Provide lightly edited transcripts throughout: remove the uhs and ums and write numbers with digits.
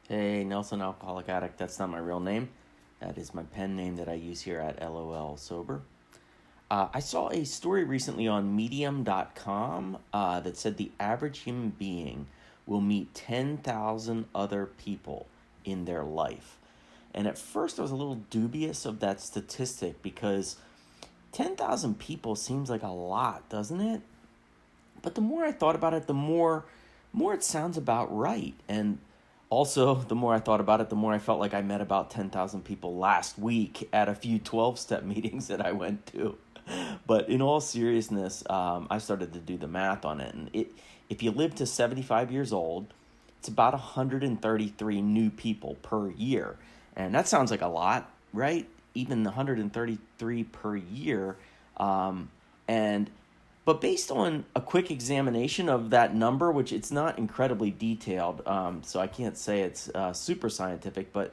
Hey, Nelson, alcoholic addict. That's not my real name. That is my pen name that I use here at LOL Sober. I saw a story recently on Medium.com that said the average human being will meet 10,000 other people in their life. And at first, I was a little dubious of that statistic because 10,000 people seems like a lot, doesn't it? But the more I thought about it, the more it sounds about right. And also, the more I thought about it, the more I felt like I met about 10,000 people last week at a few 12-step meetings that I went to. But in all seriousness, I started to do the math on it. And if you live to 75 years old, it's about 133 new people per year. And that sounds like a lot, right? Even 133 per year. And but based on a quick examination of that number, which it's not incredibly detailed, so I can't say it's super scientific, but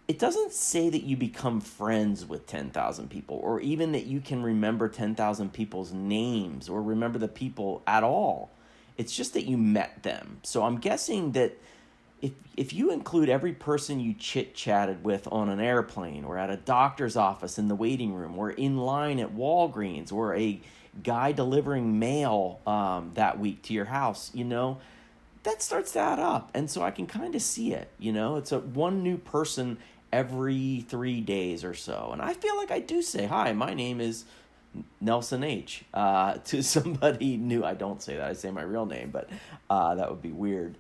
it doesn't say that you become friends with 10,000 people or even that you can remember 10,000 people's names or remember the people at all. It's just that you met them. So I'm guessing that if you include every person you chit-chatted with on an airplane or at a doctor's office in the waiting room or in line at Walgreens or a guy delivering mail that week to your house, that starts to add up. And so I can kind of see it, it's a one new person every 3 days or so. And I feel like I do say, hi, my name is Nelson H. To somebody new. I don't say that. I say my real name, but that would be weird.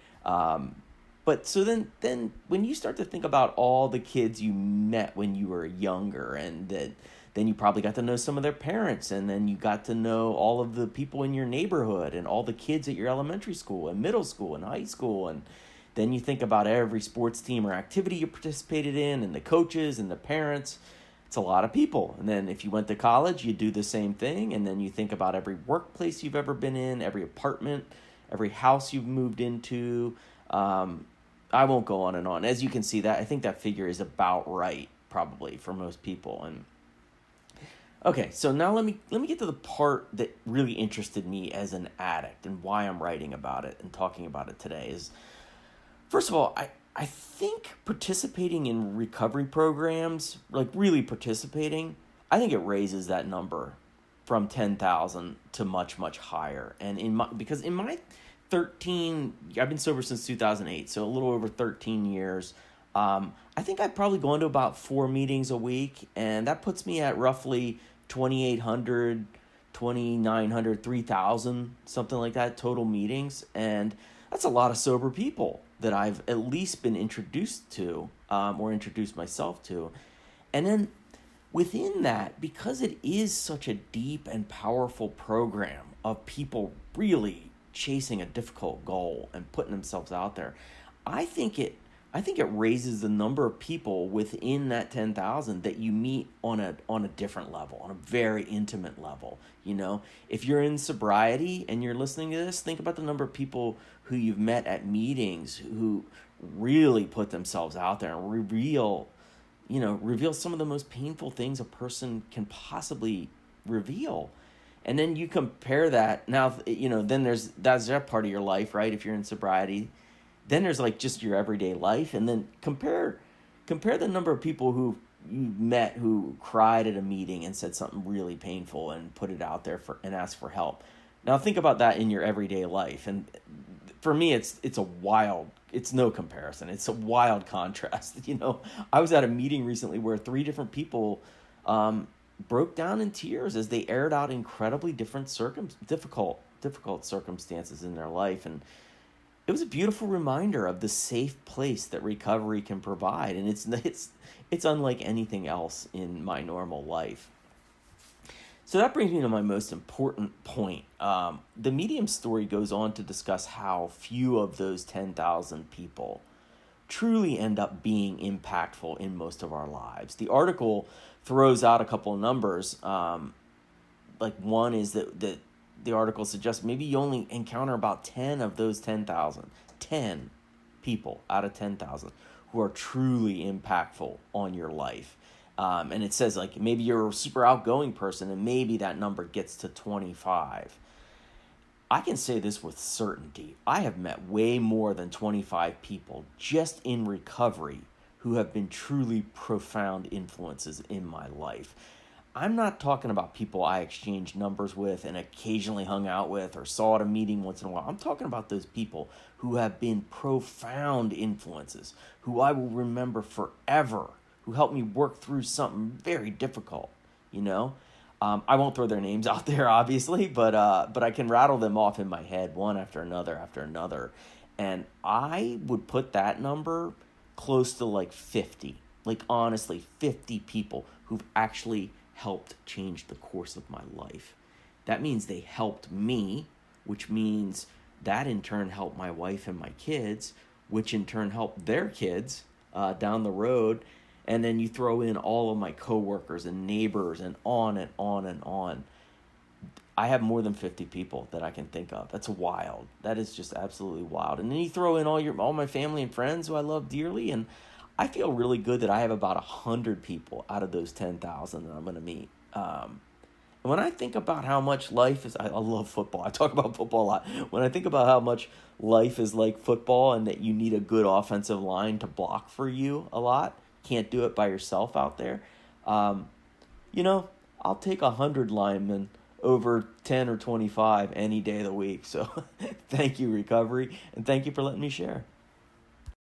But so then when you start to think about all the kids you met when you were younger, and that then you probably got to know some of their parents, and then you got to know all of the people in your neighborhood and all the kids at your elementary school and middle school and high school, and then you think about every sports team or activity you participated in and the coaches and the parents. It's a lot of people. And then if you went to college, you do the same thing, and then you think about every workplace you've ever been in, every apartment, every house you've moved into. I won't go on and on. As you can see, that I think that figure is about right, probably, for most people. And okay, so now let me get to the part that really interested me as an addict and why I'm writing about it and talking about it today. Is first of all, I think participating in recovery programs, like really participating, I think it raises that number from 10,000 to much, much higher. And because in my 13, I've been sober since 2008, so a little over 13 years. I think I've probably gone to about 4 meetings a week, and that puts me at roughly 2,800, 2,900, 3,000, something like that, total meetings. And that's a lot of sober people that I've at least been introduced to, or introduced myself to. And then within that, because it is such a deep and powerful program of people really chasing a difficult goal and putting themselves out there, I think it raises the number of people within that 10,000 that you meet on a different level, on a very intimate level. If you're in sobriety and you're listening to this, think about the number of people who you've met at meetings who really put themselves out there and reveal some of the most painful things a person can possibly reveal. And then you compare that now, then that's that part of your life, right? If you're in sobriety, then there's like just your everyday life, and then compare the number of people who you met who cried at a meeting and said something really painful and put it out there and asked for help. Now think about that in your everyday life, and for me, it's no comparison. It's a wild contrast. I was at a meeting recently where 3 different people broke down in tears as they aired out incredibly difficult circumstances in their life. And it was a beautiful reminder of the safe place that recovery can provide. And it's unlike anything else in my normal life. So that brings me to my most important point. The Medium story goes on to discuss how few of those 10,000 people truly end up being impactful in most of our lives. The article throws out a couple of numbers. Like one is that the article suggests maybe you only encounter about 10 of those 10,000. 10 people out of 10,000 who are truly impactful on your life. And it says like maybe you're a super outgoing person and maybe that number gets to 25. I can say this with certainty. I have met way more than 25 people just in recovery who have been truly profound influences in my life. I'm not talking about people I exchanged numbers with and occasionally hung out with or saw at a meeting once in a while. I'm talking about those people who have been profound influences, who I will remember forever, who helped me work through something very difficult, you know? I won't throw their names out there, obviously, but I can rattle them off in my head one after another. And I would put that number close to like 50, like honestly, 50 people who've actually helped change the course of my life. That means they helped me, which means that in turn helped my wife and my kids, which in turn helped their kids down the road. And then you throw in all of my coworkers and neighbors and on and on and on. I have more than 50 people that I can think of. That's wild. That is just absolutely wild. And then you throw in all my family and friends who I love dearly, and I feel really good that I have about 100 people out of those 10,000 that I'm going to meet. And when I think about how much life is, I love football. I talk about football a lot. When I think about how much life is like football and that you need a good offensive line to block for you a lot, can't do it by yourself out there. I'll take 100 linemen over 10 or 25 any day of the week. So thank you, recovery, and thank you for letting me share.